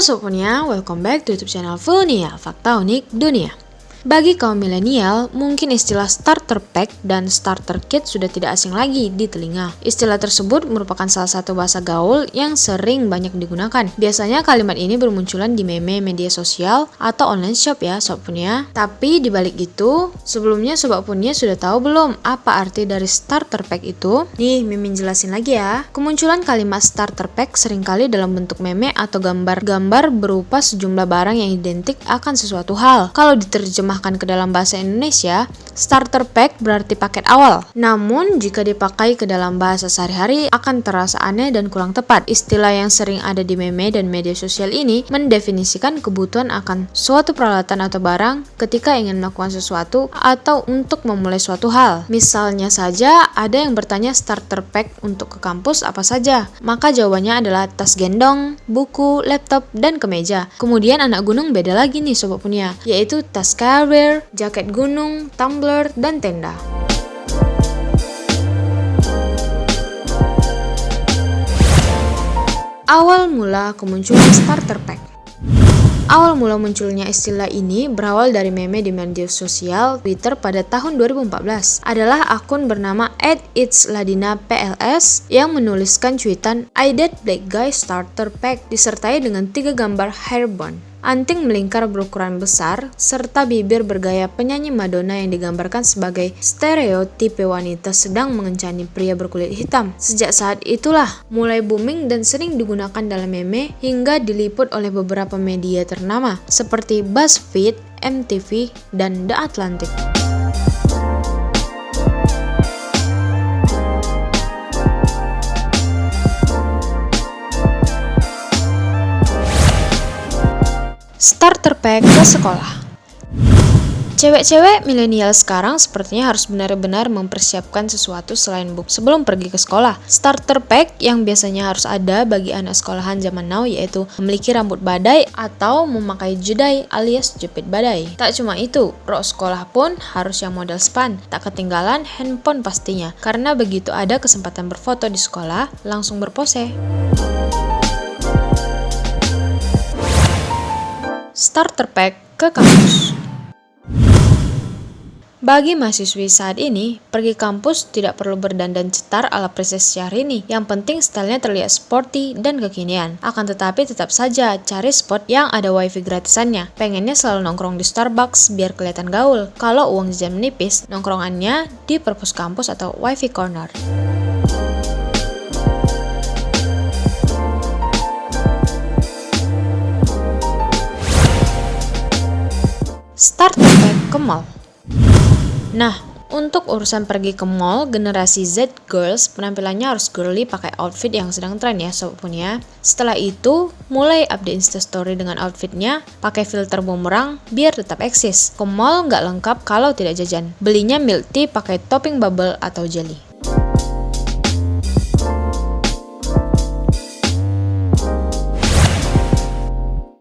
Sobat Unia, welcome back to YouTube channel Funia, Fakta Unik Dunia. Bagi kaum milenial, mungkin istilah starter pack dan starter kit sudah tidak asing lagi di telinga. Istilah tersebut merupakan salah satu bahasa gaul yang sering banyak digunakan. Biasanya kalimat ini bermunculan di meme media sosial atau online shop ya Sobat Punia. Tapi dibalik itu, sebelumnya Sobat Punia sudah tahu belum apa arti dari starter pack itu? Nih, Mimin jelasin lagi ya. Kemunculan kalimat starter pack seringkali dalam bentuk meme atau gambar-gambar berupa sejumlah barang yang identik akan sesuatu hal. Kalau diterjemahkan ke dalam bahasa Indonesia, starter pack berarti paket awal. Namun, jika dipakai ke dalam bahasa sehari-hari akan terasa aneh dan kurang tepat. Istilah yang sering ada di meme dan media sosial ini mendefinisikan kebutuhan akan suatu peralatan atau barang ketika ingin melakukan sesuatu atau untuk memulai suatu hal. Misalnya saja, ada yang bertanya starter pack untuk ke kampus apa saja? Maka jawabannya adalah tas gendong, buku, laptop, dan kemeja. Kemudian anak gunung beda lagi nih Sobat Punia, yaitu tas carrier, jaket gunung, tumbler, dan tenda. Awal mula kemunculan starter pack. Awal mula munculnya istilah ini berawal dari meme di media sosial Twitter pada tahun 2014. Adalah akun bernama @itsladinapls yang menuliskan cuitan "I did black guy starter pack" disertai dengan 3 gambar hairband, anting melingkar berukuran besar, serta bibir bergaya penyanyi Madonna yang digambarkan sebagai stereotipe wanita sedang mengencani pria berkulit hitam. Sejak saat itulah mulai booming dan sering digunakan dalam meme hingga diliput oleh beberapa media ternama seperti BuzzFeed, MTV, dan The Atlantic. Starter pack ke sekolah. Cewek-cewek milenial sekarang sepertinya harus benar-benar mempersiapkan sesuatu selain buku sebelum pergi ke sekolah. Starter pack yang biasanya harus ada bagi anak sekolahan zaman now yaitu memiliki rambut badai atau memakai judai alias jepit badai. Tak cuma itu, rok sekolah pun harus yang model span. Tak ketinggalan handphone pastinya, karena begitu ada kesempatan berfoto di sekolah, langsung berpose. Starter pack ke kampus. Bagi mahasiswi saat ini, pergi kampus tidak perlu berdandan cetar ala princess Syahrini. Yang penting stylenya terlihat sporty dan kekinian. Akan tetapi tetap saja cari spot yang ada wifi gratisannya. Pengennya selalu nongkrong di Starbucks biar kelihatan gaul. Kalau uang jajan menipis, nongkrongannya di perpus kampus atau wifi corner. Starter pack ke mall. Nah, untuk urusan pergi ke mall, generasi Z girls penampilannya harus girly pakai outfit yang sedang tren ya Sobat Punia. Setelah itu, mulai update instastory dengan outfitnya, pakai filter bumerang biar tetap eksis. Ke mall nggak lengkap kalau tidak jajan. Belinya milk tea pakai topping bubble atau jelly.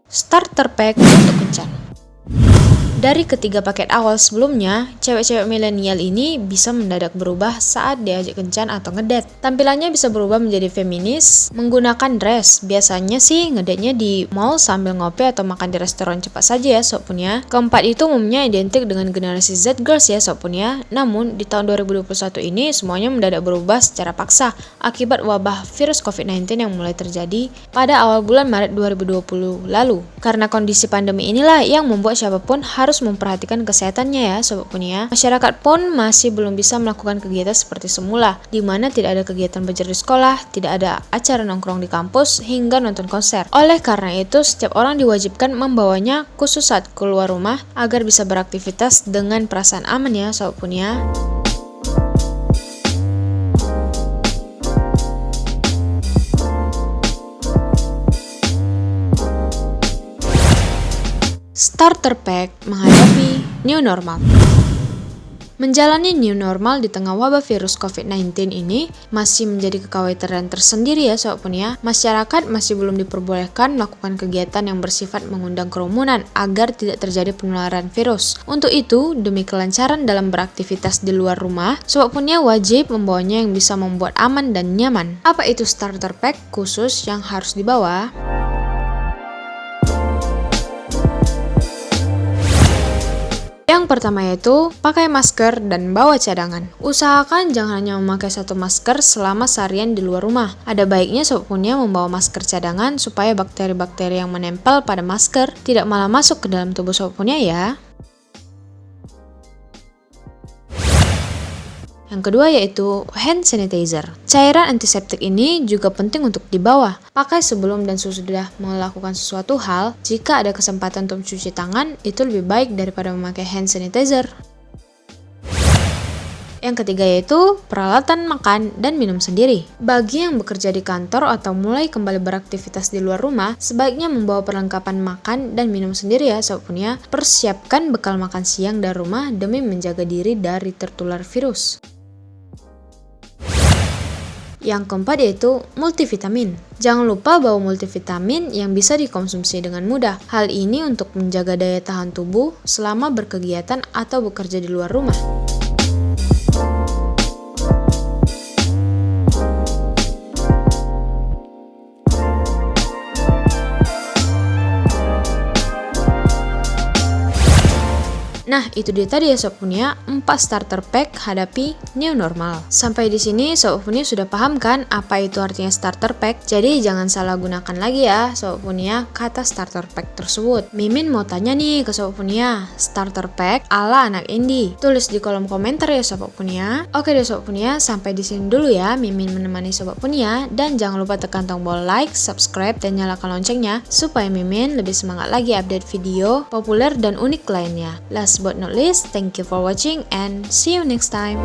Starter pack untuk kencan. Dari ketiga paket awal sebelumnya, cewek-cewek milenial ini bisa mendadak berubah saat diajak kencan atau ngedate. Tampilannya bisa berubah menjadi feminis, menggunakan dress. Biasanya sih ngedate-nya di mall sambil ngopi atau makan di restoran cepat saja ya Sob Punia. Keempat itu umumnya identik dengan generasi Z girls ya Sob Punia. Namun di tahun 2021 ini semuanya mendadak berubah secara paksa akibat wabah virus COVID-19 yang mulai terjadi pada awal bulan Maret 2020 lalu. Karena kondisi pandemi inilah yang membuat siapapun harus memperhatikan kesehatannya ya Sobat Punia. Masyarakat pun masih belum bisa melakukan kegiatan seperti semula, di mana tidak ada kegiatan belajar di sekolah, tidak ada acara nongkrong di kampus, hingga nonton konser. Oleh karena itu, setiap orang diwajibkan membawanya khusus saat keluar rumah agar bisa beraktivitas dengan perasaan aman ya Sobat Punia. Starter pack menghadapi new normal. Menjalani new normal di tengah wabah virus COVID-19 ini masih menjadi kekhawatiran tersendiri ya Sobat Punia. Masyarakat masih belum diperbolehkan melakukan kegiatan yang bersifat mengundang kerumunan agar tidak terjadi penularan virus. Untuk itu, demi kelancaran dalam beraktivitas di luar rumah, Sobat Punia wajib membawanya yang bisa membuat aman dan nyaman. Apa itu starter pack khusus yang harus dibawa? pertama yaitu pakai masker dan bawa cadangan. Usahakan jangan hanya memakai satu masker selama seharian di luar rumah. Ada baiknya Sobat Punia membawa masker cadangan supaya bakteri-bakteri yang menempel pada masker tidak malah masuk ke dalam tubuh Sobat Punia ya. Yang kedua yaitu hand sanitizer. Cairan antiseptik ini juga penting untuk dibawa. Pakai sebelum dan sesudah melakukan sesuatu hal. Jika ada kesempatan untuk mencuci tangan, itu lebih baik daripada memakai hand sanitizer. Yang ketiga yaitu peralatan makan dan minum sendiri. Bagi yang bekerja di kantor atau mulai kembali beraktivitas di luar rumah, sebaiknya membawa perlengkapan makan dan minum sendiri ya Sobat Punia. Persiapkan bekal makan siang dari rumah demi menjaga diri dari tertular virus. Yang keempat yaitu multivitamin. Jangan lupa bawa multivitamin yang bisa dikonsumsi dengan mudah. Hal ini untuk menjaga daya tahan tubuh selama berkegiatan atau bekerja di luar rumah. Nah, itu dia tadi ya Sobat Punia, 4 starter pack hadapi new normal. Sampai di sini Sobat Punia sudah paham kan apa itu artinya starter pack? Jadi jangan salah gunakan lagi ya Sobat Punia kata starter pack tersebut. Mimin mau tanya nih ke Sobat Punia, starter pack ala anak indie. Tulis di kolom komentar ya Sobat Punia. Oke deh Sobat Punia, sampai di sini dulu ya Mimin menemani Sobat Punia, dan jangan lupa tekan tombol like, subscribe, dan nyalakan loncengnya supaya Mimin lebih semangat lagi update video populer dan unik lainnya. Last but not least, thank you for watching and see you next time.